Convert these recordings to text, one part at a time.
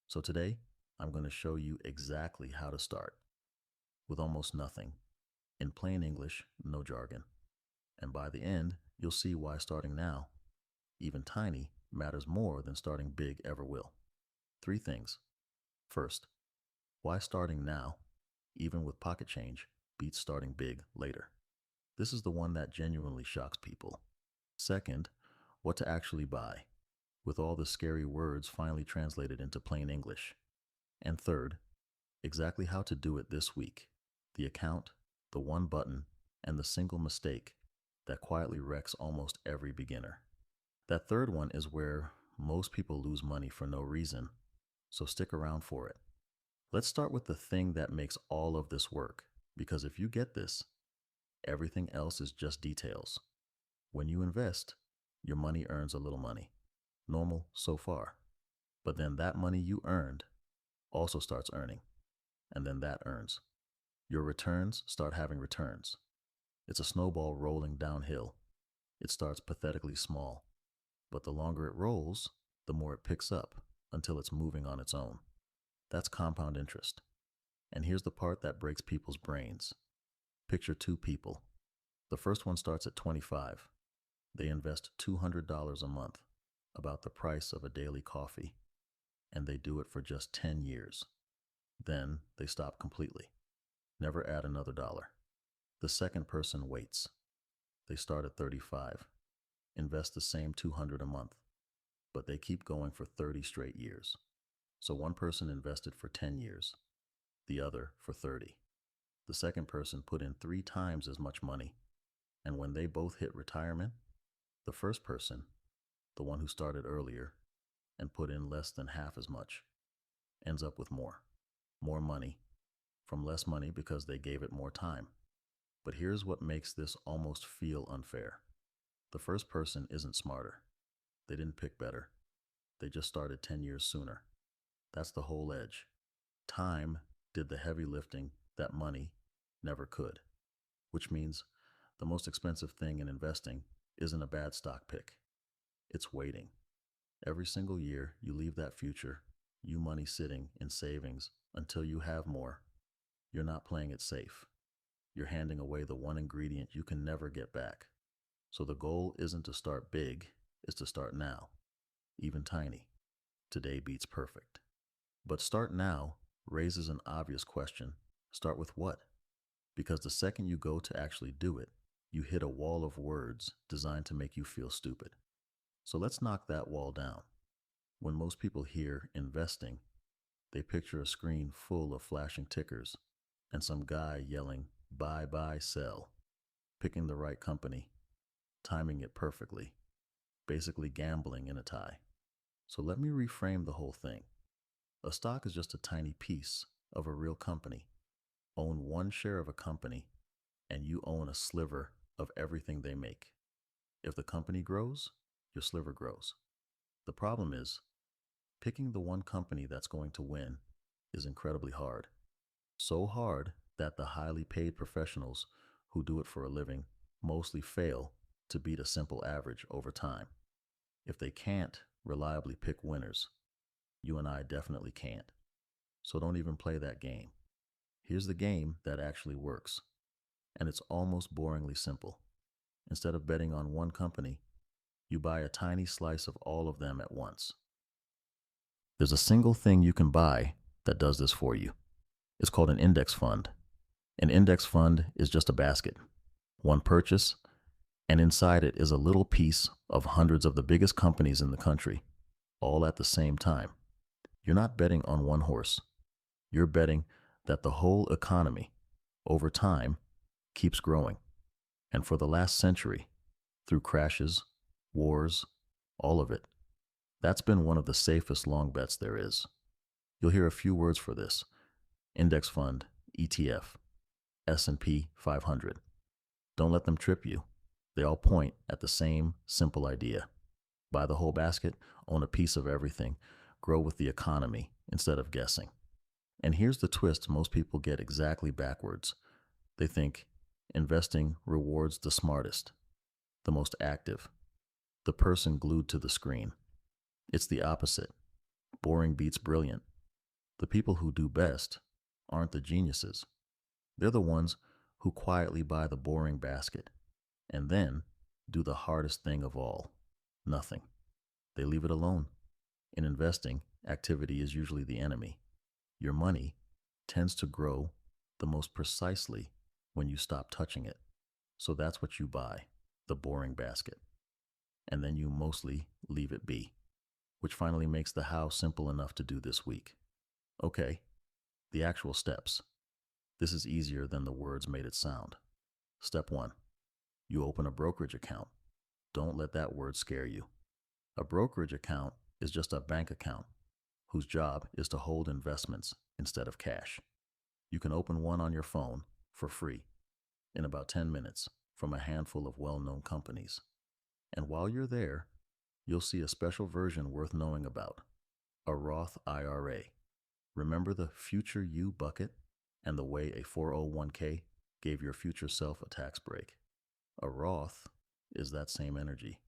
So today, I'm going to show you exactly how to start with almost nothing. In plain English, no jargon. And by the end, you'll see why starting now, even tiny, matters more than starting big ever will. Three things. First, why starting now, even with pocket change, beats starting big later. This is the one that genuinely shocks people. Second, what to actually buy, with all the scary words finally translated into plain English. And third, exactly how to do it this week. The account, the one button, and the single mistake that quietly wrecks almost every beginner. That third one is where most people lose money for no reason, so stick around for it. Let's start with the thing that makes all of this work, because if you get this, everything else is just details. When you invest, your money earns a little money. Normal so far. But then that money you earned also starts earning, and then that earns. Your returns start having returns. It's a snowball rolling downhill. It starts pathetically small, but the longer it rolls, the more it picks up until it's moving on its own. That's compound interest. And here's the part that breaks people's brains. Picture two people. The first one starts at 25. They invest $200 a month, about the price of a daily coffee, and they do it for just 10 years. Then they stop completely. Never add another dollar. The second person waits. They start at 35, invest the same 200 a month, but they keep going for 30 straight years. So one person invested for 10 years, the other for 30. The second person put in 3 times as much money, and when they both hit retirement, the first person, the one who started earlier and put in less than half as much, ends up with more. More money from less money because they gave it more time. But here's what makes this almost feel unfair. The first person isn't smarter. They didn't pick better. They just started 10 years sooner. That's the whole edge. Time did the heavy lifting that money never could, which means the most expensive thing in investing isn't a bad stock pick. It's waiting. Every single year you leave that future, you money sitting in savings until you have more. You're not playing it safe. You're handing away the one ingredient you can never get back. So the goal isn't to start big, it's to start now, even tiny. Today beats perfect. But start now raises an obvious question. Start with what? Because the second you go to actually do it, you hit a wall of words designed to make you feel stupid. So let's knock that wall down. When most people hear investing, they picture a screen full of flashing tickers and some guy yelling, buy, buy, sell, picking the right company, timing it perfectly, basically gambling in a tie. So let me reframe the whole thing. A stock is just a tiny piece of a real company. Own one share of a company, and you own a sliver of everything they make. If the company grows, your sliver grows. The problem is, picking the one company that's going to win is incredibly hard. So hard that the highly paid professionals who do it for a living mostly fail to beat a simple average over time. If they can't reliably pick winners, you and I definitely can't. So don't even play that game. Here's the game that actually works, and it's almost boringly simple. Instead of betting on one company, you buy a tiny slice of all of them at once. There's a single thing you can buy that does this for you. It's called an index fund. An index fund is just a basket, one purchase, and inside it is a little piece of hundreds of the biggest companies in the country, all at the same time. You're not betting on one horse. You're betting that the whole economy, over time, keeps growing. And for the last century, through crashes, wars, all of it, that's been one of the safest long bets there is. You'll hear a few words for this: index fund, ETF, S&P 500. Don't let them trip you. They all point at the same simple idea. Buy the whole basket, own a piece of everything, grow with the economy instead of guessing. And here's the twist most people get exactly backwards. They think investing rewards the smartest, the most active, the person glued to the screen. It's the opposite. Boring beats brilliant. The people who do best aren't the geniuses. They're the ones who quietly buy the boring basket and then do the hardest thing of all, nothing. They leave it alone. In investing, activity is usually the enemy. Your money tends to grow the most precisely when you stop touching it. So that's what you buy, the boring basket. And then you mostly leave it be, which finally makes the how simple enough to do this week. Okay, the actual steps. This is easier than the words made it sound. Step 1. You open a brokerage account. Don't let that word scare you. A brokerage account is just a bank account whose job is to hold investments instead of cash. You can open one on your phone for free in about 10 minutes from a handful of well-known companies. And while you're there, you'll see a special version worth knowing about, a Roth IRA. Remember the future you bucket and the way a 401k gave your future self a tax break? A Roth is that same energy.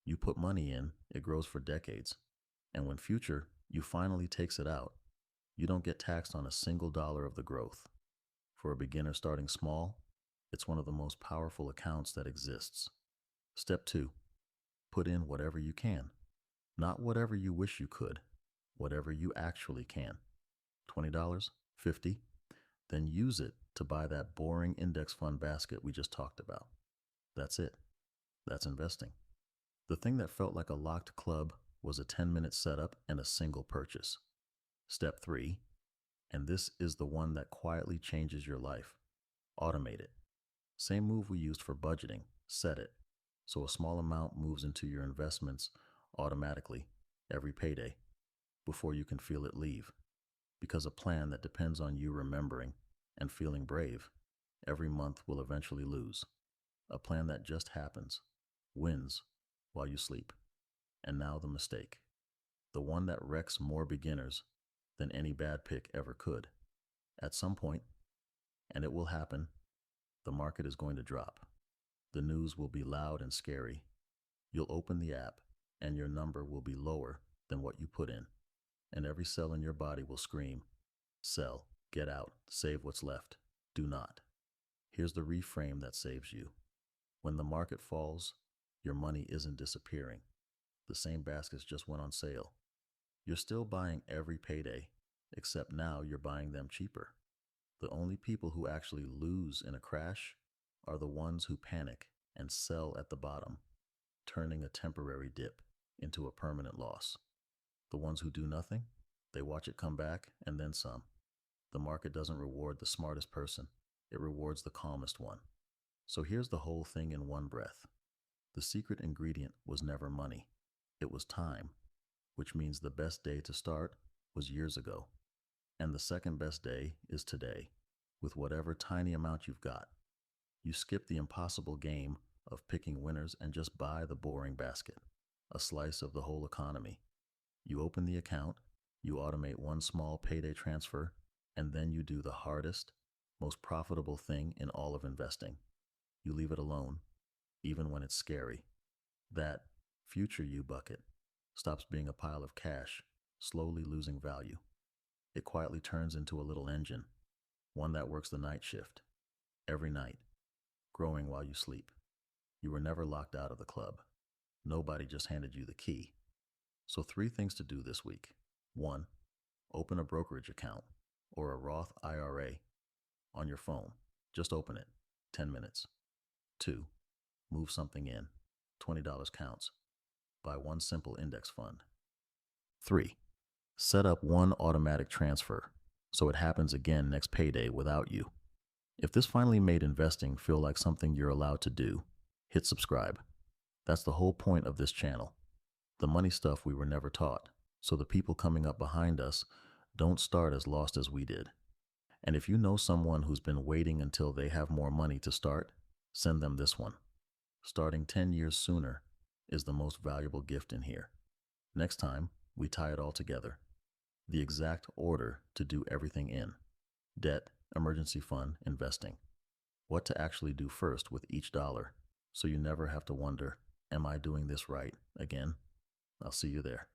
You put money in, it grows for decades. And when future you finally takes it out, you don't get taxed on a single dollar of the growth. For a beginner starting small, it's one of the most powerful accounts that exists. Step 2. Put in whatever you can. Not whatever you wish you could, whatever you actually can. $20? $50? Then use it to buy that boring index fund basket we just talked about. That's it. That's investing. The thing that felt like a locked club was a 10-minute setup and a single purchase. Step 3, and this is the one that quietly changes your life. Automate it. Same move we used for budgeting. Set it so a small amount moves into your investments automatically every payday before you can feel it leave. Because a plan that depends on you remembering and feeling brave every month will eventually lose. A plan that just happens, wins while you sleep. And now the mistake. The one that wrecks more beginners than any bad pick ever could. At some point, and it will happen, the market is going to drop. The news will be loud and scary. You'll open the app and your number will be lower than what you put in. And every cell in your body will scream, sell, get out, save what's left. Do not. Here's the reframe that saves you. When the market falls, your money isn't disappearing. The same baskets just went on sale. You're still buying every payday, except now you're buying them cheaper. The only people who actually lose in a crash are the ones who panic and sell at the bottom, turning a temporary dip into a permanent loss. The ones who do nothing, they watch it come back and then some. The market doesn't reward the smartest person, it rewards the calmest one. So here's the whole thing in one breath. The secret ingredient was never money, it was time, which means the best day to start was years ago. And the second best day is today, with whatever tiny amount you've got. You skip the impossible game of picking winners and just buy the boring basket, a slice of the whole economy. You open the account, you automate one small payday transfer, and then you do the hardest, most profitable thing in all of investing. You leave it alone, even when it's scary. That future you bucket stops being a pile of cash, slowly losing value. It quietly turns into a little engine, one that works the night shift, every night, growing while you sleep. You were never locked out of the club. Nobody just handed you the key. So 3 things to do this week. 1, open a brokerage account or a Roth IRA on your phone. Just open it, 10 minutes. 2, move something in, $20 counts. Buy one simple index fund. 3, set up one automatic transfer so it happens again next payday without you. If this finally made investing feel like something you're allowed to do, hit subscribe. That's the whole point of this channel. The money stuff we were never taught, so the people coming up behind us don't start as lost as we did. And if you know someone who's been waiting until they have more money to start, send them this one. Starting 10 years sooner is the most valuable gift in here. Next time, we tie it all together. The exact order to do everything in: debt, emergency fund, investing. What to actually do first with each dollar, so you never have to wonder, am I doing this right again? I'll see you there.